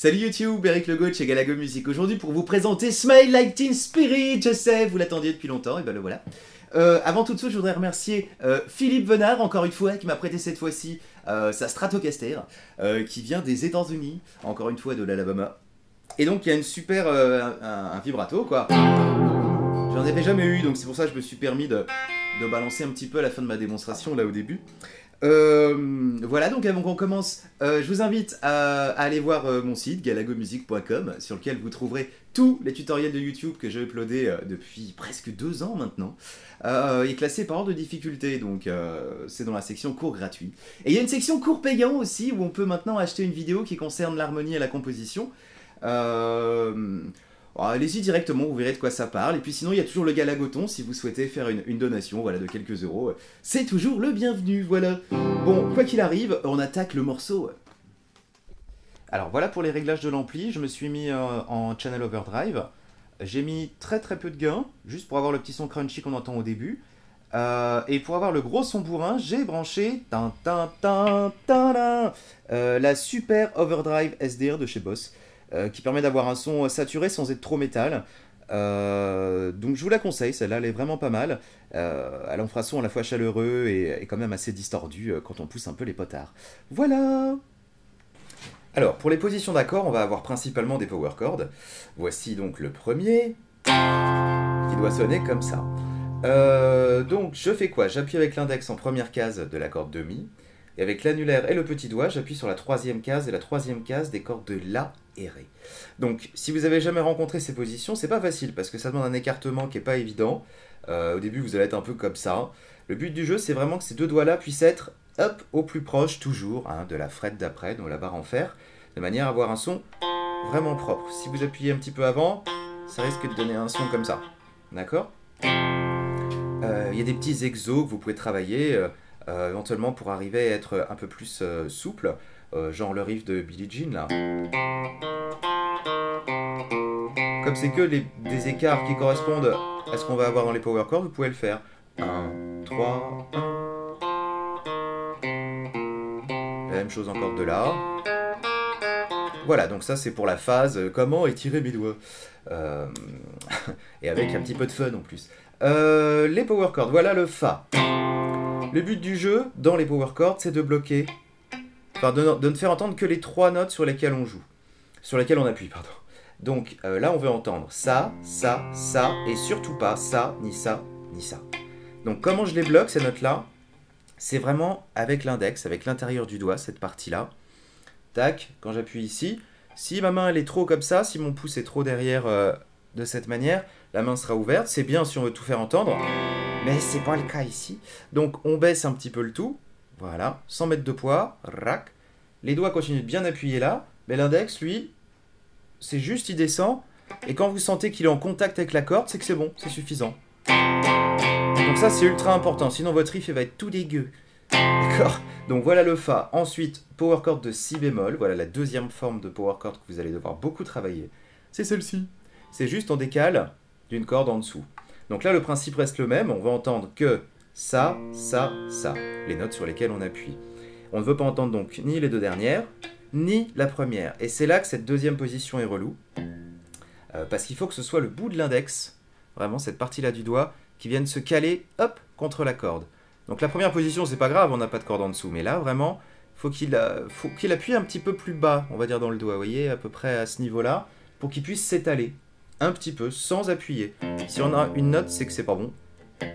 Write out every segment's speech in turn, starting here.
Salut YouTube, Eric Legault chez Galago Music. Aujourd'hui pour vous présenter Smile Like Teen Spirit. Je sais, vous l'attendiez depuis longtemps, et ben le voilà. Avant toute chose, je voudrais remercier Philippe Venard, encore une fois, qui m'a prêté cette fois-ci sa Stratocaster, qui vient des États-Unis, encore une fois de l'Alabama. Et donc il y a une super un vibrato quoi. J'en avais jamais eu, donc c'est pour ça que je me suis permis de balancer un petit peu à la fin de ma démonstration là au début. Voilà, donc avant qu'on commence, je vous invite à aller voir mon site galagomusic.com, sur lequel vous trouverez tous les tutoriels de YouTube que j'ai uploadés depuis presque 2 ans maintenant, et classés par ordre de difficulté, donc c'est dans la section cours gratuit. Et il y a une section cours payant aussi, où on peut maintenant acheter une vidéo qui concerne l'harmonie et la composition. Allez-y directement, vous verrez de quoi ça parle. Et puis sinon, il y a toujours le Galagoton, si vous souhaitez faire une donation voilà, de quelques euros. C'est toujours le bienvenu, voilà. Bon, quoi qu'il arrive, on attaque le morceau. Alors voilà pour les réglages de l'ampli, je me suis mis en Channel Overdrive. J'ai mis très peu de gain, juste pour avoir le petit son crunchy qu'on entend au début. Et pour avoir le gros son bourrin, j'ai branché la Super Overdrive SDR de chez Boss. Qui permet d'avoir un son saturé sans être trop métal. Donc je vous la conseille, celle-là elle est vraiment pas mal. Elle en fera son à la fois chaleureux et quand même assez distordu quand on pousse un peu les potards. Voilà. Alors pour les positions d'accords, on va avoir principalement des power chords. Voici donc le premier, qui doit sonner comme ça. Donc je fais quoi? J'appuie avec l'index en première case de la corde de Mi. Et avec l'annulaire et le petit doigt, j'appuie sur la troisième case et la troisième case des cordes de La et Ré. Donc, si vous avez jamais rencontré ces positions, c'est pas facile parce que ça demande un écartement qui est pas évident. Au début, vous allez être un peu comme ça. Le but du jeu, c'est vraiment que ces deux doigts-là puissent être hop, au plus proche, toujours, de la frette d'après, donc la barre en fer, de manière à avoir un son vraiment propre. Si vous appuyez un petit peu avant, ça risque de donner un son comme ça. D'accord ? Il y a des petits exos que vous pouvez travailler. Éventuellement pour arriver à être un peu plus souple, genre le riff de Billie Jean là. Comme c'est que des écarts qui correspondent à ce qu'on va avoir dans les power chords, vous pouvez le faire. 1, 3, 1. La même chose encore de là. Voilà, donc ça c'est pour la phase comment étirer mes doigts. Et avec un petit peu de fun en plus. Les power chords, voilà le Fa. Le but du jeu, dans les power chords, c'est de bloquer, enfin de ne faire entendre que les 3 notes sur lesquelles on joue, sur lesquelles on appuie, pardon. Donc là, on veut entendre ça, ça, ça, et surtout pas ça, ni ça, ni ça. Donc comment je les bloque, ces notes-là? C'est vraiment avec l'index, avec l'intérieur du doigt, cette partie-là. Tac, quand j'appuie ici, si ma main elle est trop comme ça, si mon pouce est trop derrière de cette manière, la main sera ouverte. C'est bien si on veut tout faire entendre. Mais c'est pas le cas ici. Donc on baisse un petit peu le tout. Voilà, sans mettre de poids. Rac. Les doigts continuent de bien appuyer là. Mais l'index, lui, c'est juste, il descend. Et quand vous sentez qu'il est en contact avec la corde, c'est que c'est bon, c'est suffisant. Donc ça, c'est ultra important. Sinon, votre riff, il va être tout dégueu. D'accord? Donc voilà le Fa. Ensuite, power chord de Si bémol. Voilà la deuxième forme de power chord que vous allez devoir beaucoup travailler. C'est celle-ci. C'est juste on décale d'une corde en dessous. Donc là, le principe reste le même. On va entendre que ça, ça, ça. Les notes sur lesquelles on appuie. On ne veut pas entendre donc ni les deux dernières, ni la première. Et c'est là que cette deuxième position est relou. Parce qu'il faut que ce soit le bout de l'index, vraiment cette partie-là du doigt, qui vienne se caler, hop, contre la corde. Donc la première position, c'est pas grave, on n'a pas de corde en dessous. Mais là, vraiment, faut qu'il appuie un petit peu plus bas, on va dire dans le doigt. Vous voyez, à peu près à ce niveau-là, pour qu'il puisse s'étaler. Un petit peu, sans appuyer. Si on a une note, c'est que c'est pas bon.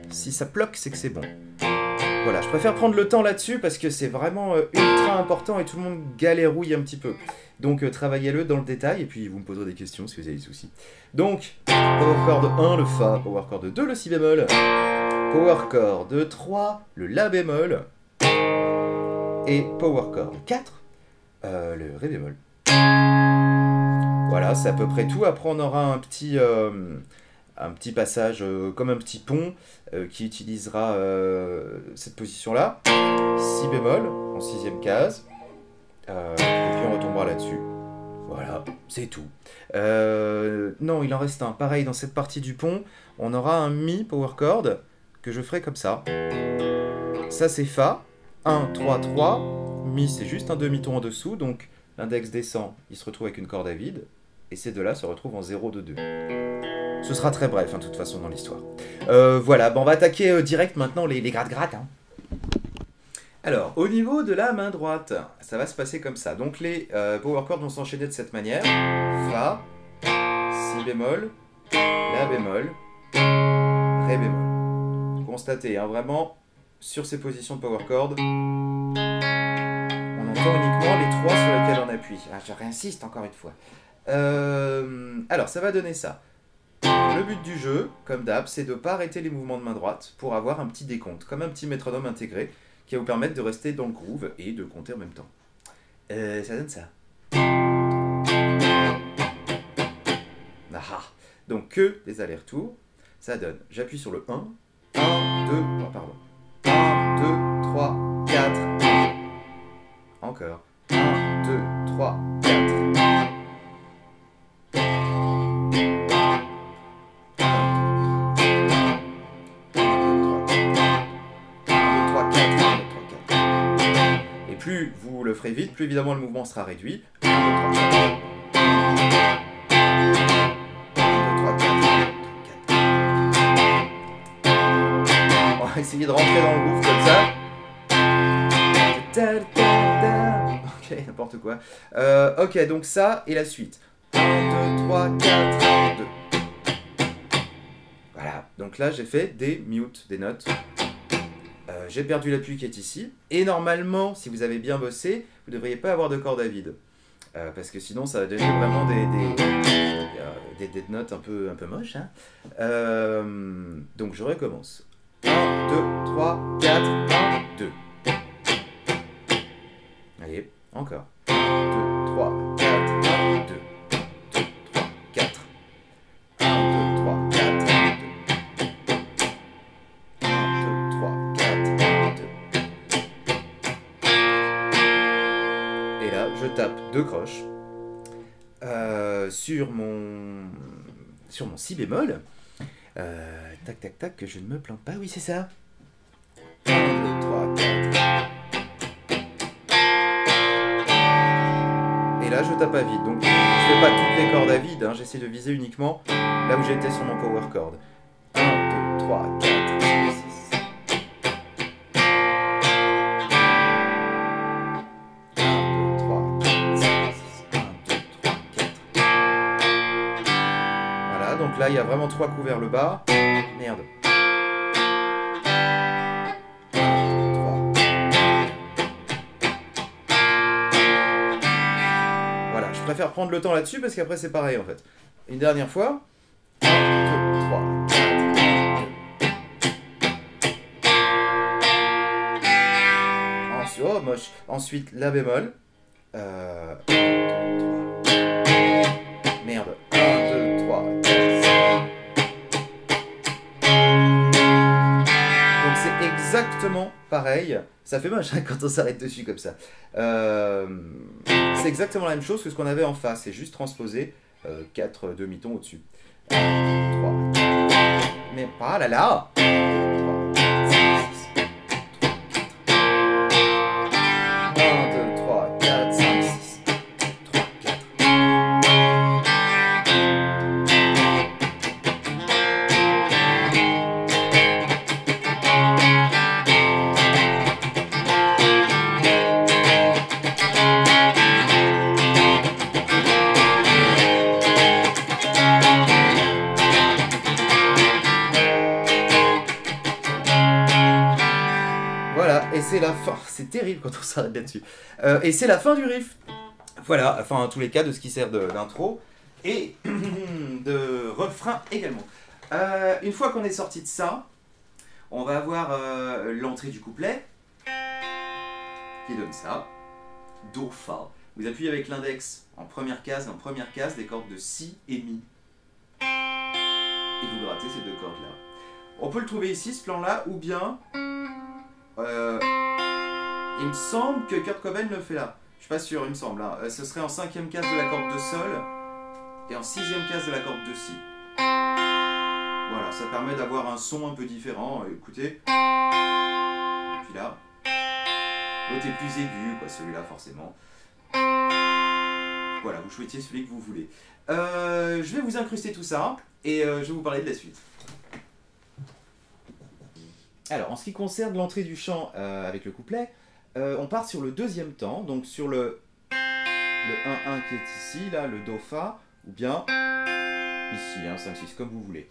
Si ça bloque, c'est que c'est bon. Voilà, je préfère prendre le temps là-dessus parce que c'est vraiment ultra important et tout le monde galérouille un petit peu. Donc travaillez-le dans le détail et puis vous me poserez des questions si vous avez des soucis. Donc, power chord 1, le Fa, power chord 2, le Si bémol, power chord 3, le La bémol, et power chord 4, le Ré bémol. Voilà, c'est à peu près tout. Après, on aura un petit passage comme un petit pont qui utilisera cette position-là. Si bémol, en 6e case. Et puis on retombera là-dessus. Voilà, c'est tout. Non, il en reste un. Pareil, dans cette partie du pont, on aura un Mi power chord que je ferai comme ça. Ça, c'est Fa. 1, 3, 3. Mi, c'est juste un demi-ton en dessous. Donc l'index descend, il se retrouve avec une corde à vide, et ces deux-là se retrouvent en 0, 2, 2. Ce sera très bref, hein, de toute façon, dans l'histoire. Voilà, bon, on va attaquer direct maintenant les gratte-gratte. Hein. Alors, au niveau de la main droite, ça va se passer comme ça. Donc les power chords vont s'enchaîner de cette manière. Fa, Si bémol, La bémol, Ré bémol. Constatez, hein, vraiment, sur ces positions de power chord, on entend uniquement les trois sur lesquels on appuie. Ah, je réinsiste encore une fois. Alors, ça va donner ça. Le but du jeu, comme d'hab, c'est de ne pas arrêter les mouvements de main droite pour avoir un petit décompte, comme un petit métronome intégré, qui va vous permettre de rester dans le groove et de compter en même temps. Ça donne ça. Ah. Donc que des allers-retours, ça donne, j'appuie sur le 1, 1, 2, oh, pardon, 1, 2, 3, 4, 1. Encore, 1, 2, 3, 4. 1, 2, 3, 4. Et plus vous le ferez vite, plus évidemment le mouvement sera réduit. 1, 2, 3, 4. On va essayer de rentrer dans le groove comme ça. Ok, n'importe quoi. Ok, donc ça et la suite. 1, 2, 3, 4, 1, 2. Voilà, donc là j'ai fait des mutes, des notes. J'ai perdu l'appui qui est ici. Et normalement, si vous avez bien bossé, vous ne devriez pas avoir de corde à vide. Parce que sinon, ça va donner vraiment des notes un peu moches. Hein. Donc je recommence. 1, 2, 3, 4, 1, 2. Allez, encore. 1, 2, 3, 4, 1, 2. 2, 3, 4. 1, 2, 3, 4, 1, 2. 1, 2, 3, 4, 1, 2. Et là, je tape deux croches sur mon si bémol. Tac, tac, tac, que je ne me plante pas. Oui, c'est ça. 1, 2, 3, 4. Et là, je tape à vide. Donc, je fais pas toutes les cordes à vide. Hein. J'essaie de viser uniquement là où j'étais sur mon power chord. 1, 2, 3, 4, 5, 6. 1, 2, 3, 4, 5, 6. 1, 2, 3, 4. Voilà, donc là, il y a vraiment trois coups vers le bas. Merde. Je préfère prendre le temps là-dessus parce qu'après c'est pareil en fait. Une dernière fois. 1, 2, 3, 4. Ensuite, oh moche. Ensuite, La bémol. 1, 2, 3. Merde. 1, 2, 3, 4. Donc c'est exactement pareil. Ça fait moche hein, quand on s'arrête dessus comme ça. C'est exactement la même chose que ce qu'on avait en face. C'est juste transposer 4 demi-tons au-dessus. 1, 2, 3, 4. Mais pas là là. 3, 4, 5, 6. 3, 4. 1, 2, 3, 4, 5, 6. 3, 4. Et c'est la fin, c'est terrible quand on s'arrête là-dessus. Et c'est la fin du riff. Voilà, enfin en tous les cas de ce qui sert d'intro et de refrain également. Une fois qu'on est sorti de ça, on va avoir l'entrée du couplet qui donne ça. Do, Fa. Vous appuyez avec l'index en première case des cordes de Si et Mi. Et vous grattez ces deux cordes là. On peut le trouver ici, ce plan-là, ou bien... il me semble que Kurt Cobain le fait là. Je suis pas sûr, il me semble. Hein. Ce serait en 5e case de la corde de Sol et en 6e case de la corde de Si. Voilà, ça permet d'avoir un son un peu différent. Écoutez. Et puis là, l'autre est plus aigu, quoi, celui-là forcément. Voilà, vous choisissiez celui que vous voulez. Je vais vous incruster tout ça et je vais vous parler de la suite. Alors, en ce qui concerne l'entrée du chant avec le couplet, on part sur le deuxième temps, donc sur le 1-1 qui est ici, là, le Do Fa, ou bien ici, 5-6, comme vous voulez.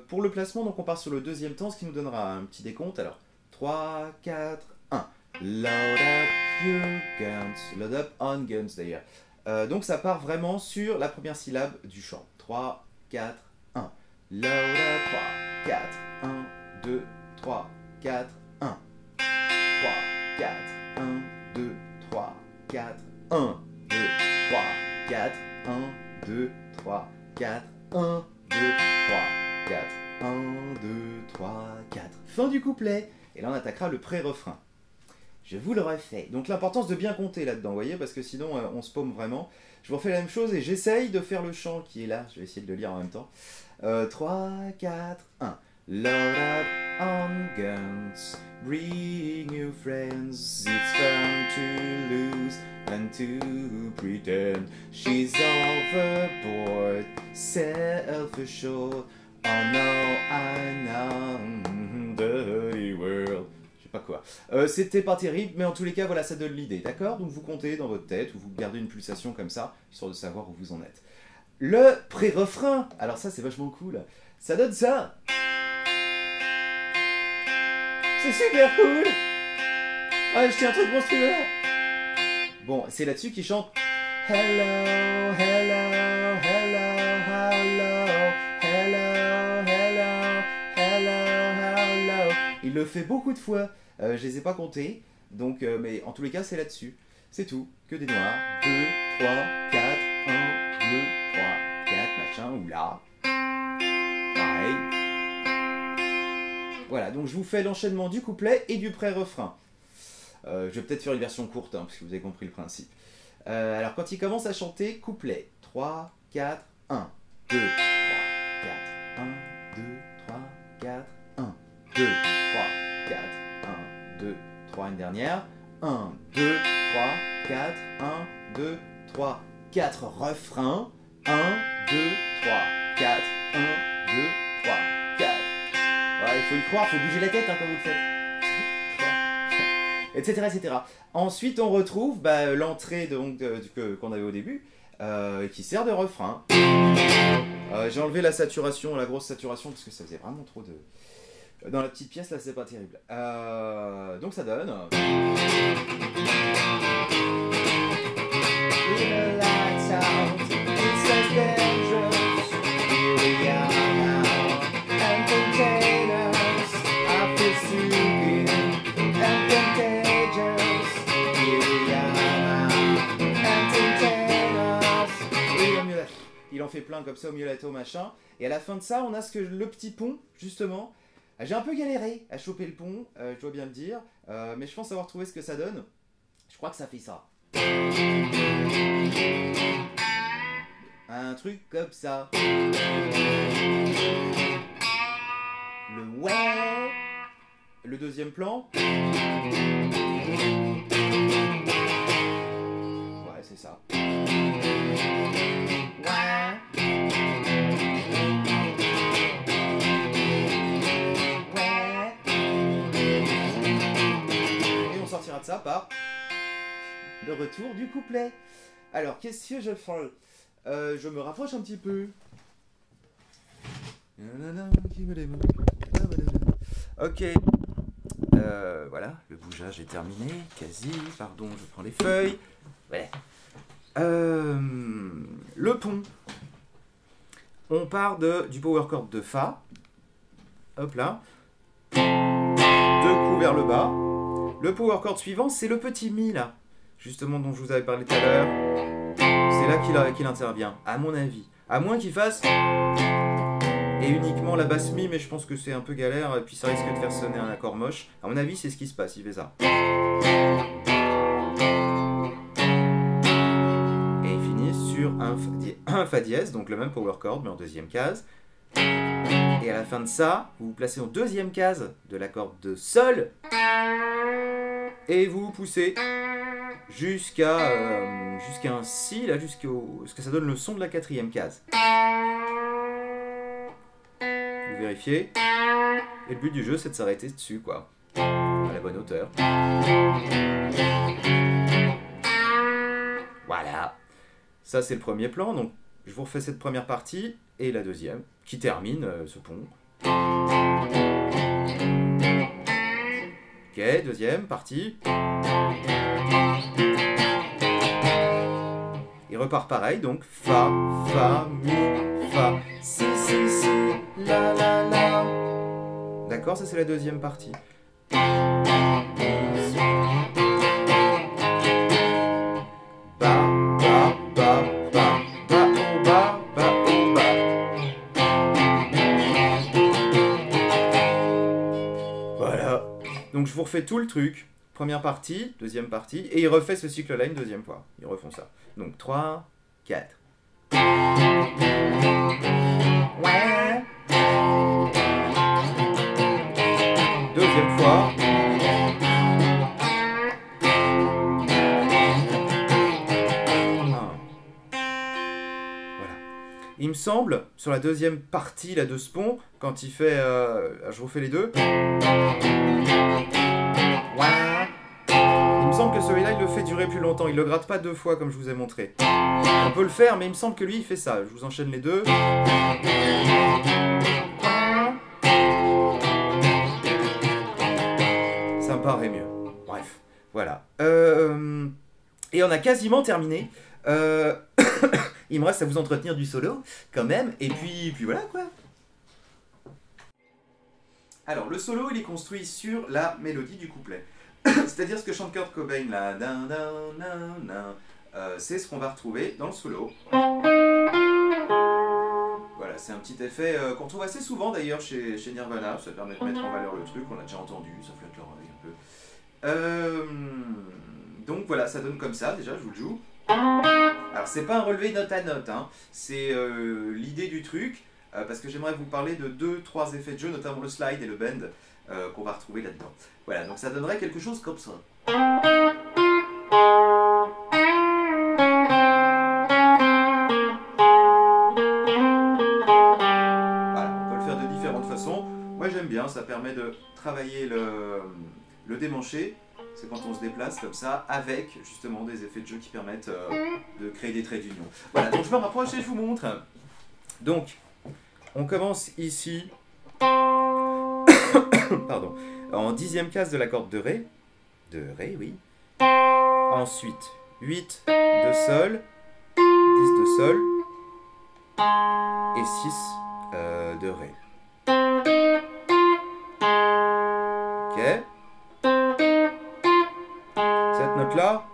Pour le placement, donc on part sur le deuxième temps, ce qui nous donnera un petit décompte. Alors, 3, 4, 1. Load up your guns. Load up on guns, d'ailleurs. Donc ça part vraiment sur la première syllabe du chant. 3, 4, 1. Load up, 3, 4, 1, 2, 3, 4, 1. 3, 4, 1, 2, 3, 4, 1, 2, 3, 4, 1, 2, 3, 4, 1, 2, 3, 4, 1, 2, 3, 4. Fin du couplet. Et là on attaquera le pré-refrain. Je vous le refais. Donc l'importance de bien compter là-dedans, vous voyez, parce que sinon on se paume vraiment. Je vous refais la même chose et j'essaye de faire le chant qui est là. Je vais essayer de le lire en même temps. 3, 4, 1. Load up on guns, bring your friends. It's fun to lose and to pretend. She's overboard, self-assured. Oh no, I know, dirty world. Je sais pas quoi. C'était pas terrible, mais en tous les cas, voilà, ça donne l'idée, d'accord? Donc vous comptez dans votre tête, ou vous gardez une pulsation comme ça, histoire de savoir où vous en êtes. Le pré-refrain, alors ça c'est vachement cool, ça donne ça. C'est super cool. Ah, je tiens un truc monstrueux. Bon, c'est là-dessus qu'il chante Hello, hello, hello, hello, hello, hello, hello, hello. Il le fait beaucoup de fois. Je les ai pas comptés. Donc, mais en tous les cas, c'est là-dessus. C'est tout. Que des noirs. 2, 3, 4, 1, 2, 3, 4, machin, ou là. Pareil. Voilà, donc je vous fais l'enchaînement du couplet et du pré-refrain. Je vais peut-être faire une version courte, hein, parce que vous avez compris le principe. Alors, quand il commence à chanter, couplet. 3, 4, 1, 2, 3, 4, 1, 2, 3, 4, 1, 2, 3, 4, 1, 2, 3, une dernière. 1, 2, 3, 4, 1, 2, 3, 4, refrain. 1, 2, 3, 4, 1, 2, 3, 4. Ouais, il faut y croire, il faut bouger la tête hein, quand vous le faites. Etc, etc. Ensuite, on retrouve l'entrée qu'on avait au début, qui sert de refrain. J'ai enlevé la saturation, la grosse saturation, parce que ça faisait vraiment trop de... Dans la petite pièce, là, c'est pas terrible. Donc ça donne... Il en fait plein comme ça au mulatto machin. Et à la fin de ça, on a le petit pont, justement. J'ai un peu galéré à choper le pont, je dois bien le dire. Mais je pense avoir trouvé ce que ça donne. Je crois que ça fait ça. Un truc comme ça. Le ouais. Le deuxième plan. Ouais, c'est ça. De ça par le retour du couplet. Alors, qu'est-ce que je fais? Je me rapproche un petit peu. Ok. Voilà, le bougeage est terminé. Quasi, pardon, je prends les feuilles. Voilà. Le pont. On part du power chord de Fa. Hop là. Deux coups vers le bas. Le power chord suivant, c'est le petit Mi là, justement dont je vous avais parlé tout à l'heure. C'est là qu'il intervient, à mon avis. À moins qu'il fasse et uniquement la basse Mi, mais je pense que c'est un peu galère et puis ça risque de faire sonner un accord moche. À mon avis, c'est ce qui se passe, il fait ça. Et il finit sur un Fa dièse, donc le même power chord, mais en deuxième case. Et à la fin de ça, vous vous placez en deuxième case de l'accord de Sol. Et vous poussez jusqu'à un si, là, jusqu'à ce que ça donne le son de la quatrième case. Vous vérifiez. Et le but du jeu, c'est de s'arrêter dessus, quoi. À la bonne hauteur. Voilà. Ça, c'est le premier plan. Donc, je vous refais cette première partie et la deuxième, qui termine ce pont. Ok, deuxième partie. Il repart pareil, donc Fa, Fa, Mi, Fa, Si, Si, Si, La, La, La. D'accord, ça c'est la deuxième partie. Voilà. Donc je vous refais tout le truc. Première partie, deuxième partie, et il refait ce cycle-là une deuxième fois. Ils refont ça. Donc 3, 4. Ouais. Deuxième fois. Voilà. Il me semble, sur la deuxième partie là, de ce pont, quand il fait... je refais les deux. Il me semble que celui-là, il le fait durer plus longtemps. Il le gratte pas deux fois comme je vous ai montré. On peut le faire, mais il me semble que lui, il fait ça. Je vous enchaîne les deux. Ça me paraît mieux. Bref, voilà. Et on a quasiment terminé. Il me reste à vous entretenir du solo, quand même. Et puis voilà, quoi. Alors, le solo, il est construit sur la mélodie du couplet. C'est-à-dire ce que chante Kurt Cobain, là. C'est ce qu'on va retrouver dans le solo. Voilà, c'est un petit effet qu'on trouve assez souvent d'ailleurs chez Nirvana. Ça permet de mettre en valeur le truc, on l'a déjà entendu, ça flotte l'oreille un peu. Donc voilà, ça donne comme ça, déjà, je vous le joue. Alors, c'est pas un relevé note à note, hein. C'est l'idée du truc, parce que j'aimerais vous parler de 2-3 effets de jeu, notamment le slide et le bend, qu'on va retrouver là-dedans. Voilà, donc ça donnerait quelque chose comme ça. Voilà, on peut le faire de différentes façons. Moi j'aime bien, ça permet de travailler le démanché. C'est quand on se déplace comme ça, avec justement des effets de jeu qui permettent de créer des traits d'union. Voilà, donc je me rapproche et je vous montre. Donc, on commence ici, pardon, en 10e case de la corde de Ré. De Ré, oui. Ensuite, 8 de Sol, 10 de Sol, et 6 de Ré. Ok. Cette note-là,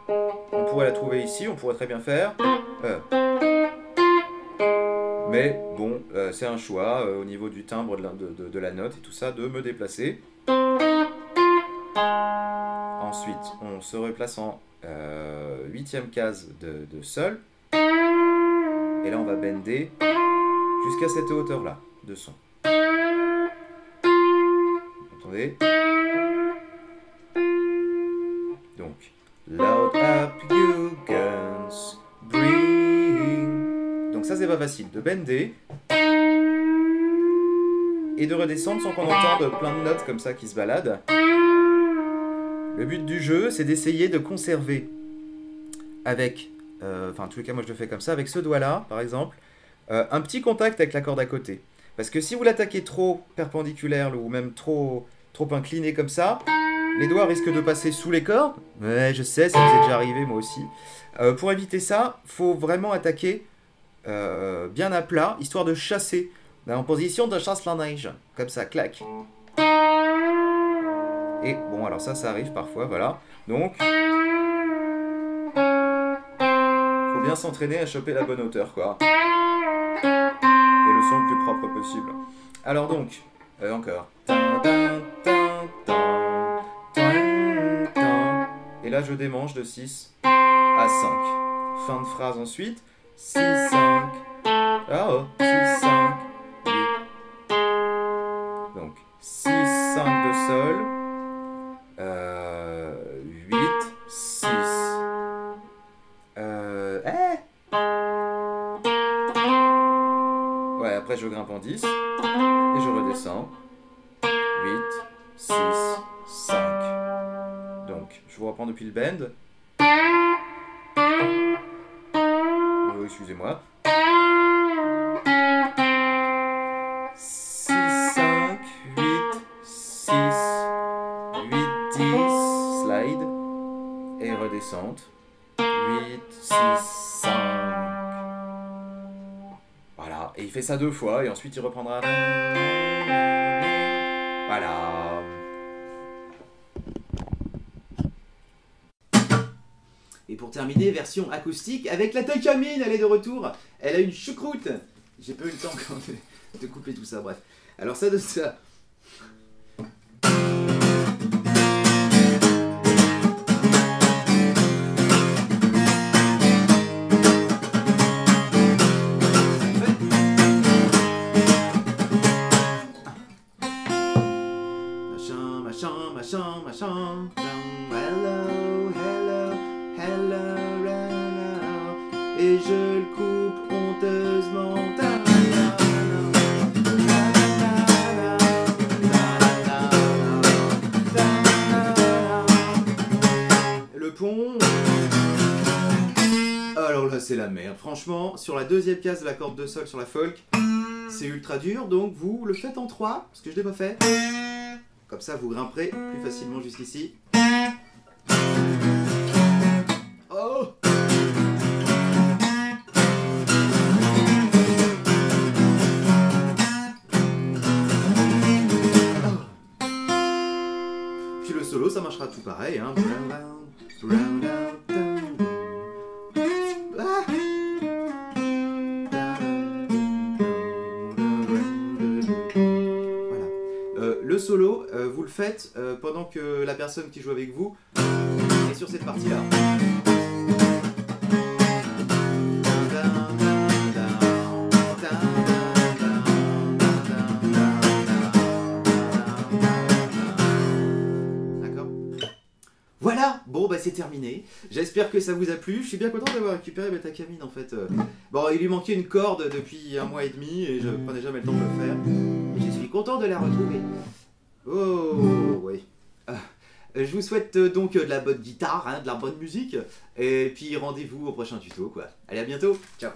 on pourrait la trouver ici, on pourrait très bien faire. Mais bon, c'est un choix au niveau du timbre de la note et tout ça, de me déplacer. Ensuite, on se replace en 8e case de Sol. Et là, on va bender jusqu'à cette hauteur-là de son. Vous entendez? Donc, load up your guns, bring. Donc ça, c'est pas facile. De bender et de redescendre sans qu'on entende plein de notes comme ça qui se baladent. Le but du jeu, c'est d'essayer de conserver avec, en tous les cas, moi je le fais comme ça, avec ce doigt-là, par exemple, un petit contact avec la corde à côté. Parce que si vous l'attaquez trop perpendiculaire ou même trop incliné comme ça, les doigts risquent de passer sous les cordes. Ouais, je sais, ça vous est déjà arrivé, moi aussi. Pour éviter ça, faut vraiment attaquer bien à plat, histoire de chasser, en position de chasse-la-neige, comme ça, clac. Et bon, alors ça arrive parfois, voilà. Donc, faut bien s'entraîner à choper la bonne hauteur, quoi. Et le son le plus propre possible. Alors donc, encore. Et là, je démange de 6 à 5. Fin de phrase ensuite. 6, 5. Ah oh, 6, 5, 8. Donc, 6, 5 de Sol. 8, 6. après je grimpe en 10, et je redescends. 8, 6, 5. Donc, je vous reprends depuis le bend. Excusez-moi. 6, 5, 8, 6, 8, 10, slide, et redescente. 8, 6, 5. Voilà, et il fait ça 2 fois, et ensuite il reprendra. Voilà. Et pour terminer, version acoustique avec la Takamine, elle est de retour. Elle a une choucroute. J'ai pas eu le temps quand même de couper tout ça, bref. Alors ça donne ça. Machin. Hello, et je le coupe honteusement. Le pont. Alors là, c'est la merde. Franchement, sur la deuxième case de la corde de sol sur la folk, c'est ultra dur. Donc vous le faites en 3, parce que je l'ai pas fait. Comme ça, vous grimperez plus facilement jusqu'ici. Oh! Puis le solo, ça marchera tout pareil. Hein. Le solo, vous le faites pendant que la personne qui joue avec vous est sur cette partie-là. D'accord ? Voilà, bon bah c'est terminé. J'espère que ça vous a plu. Je suis bien content d'avoir récupéré ma Takamine en fait. Bon, il lui manquait une corde depuis 1 mois et demi et je prenais jamais le temps de le faire. Je suis content de la retrouver. Oh, oui. Je vous souhaite donc de la bonne guitare, hein, de la bonne musique. Et puis rendez-vous au prochain tuto, quoi. Allez, à bientôt. Ciao.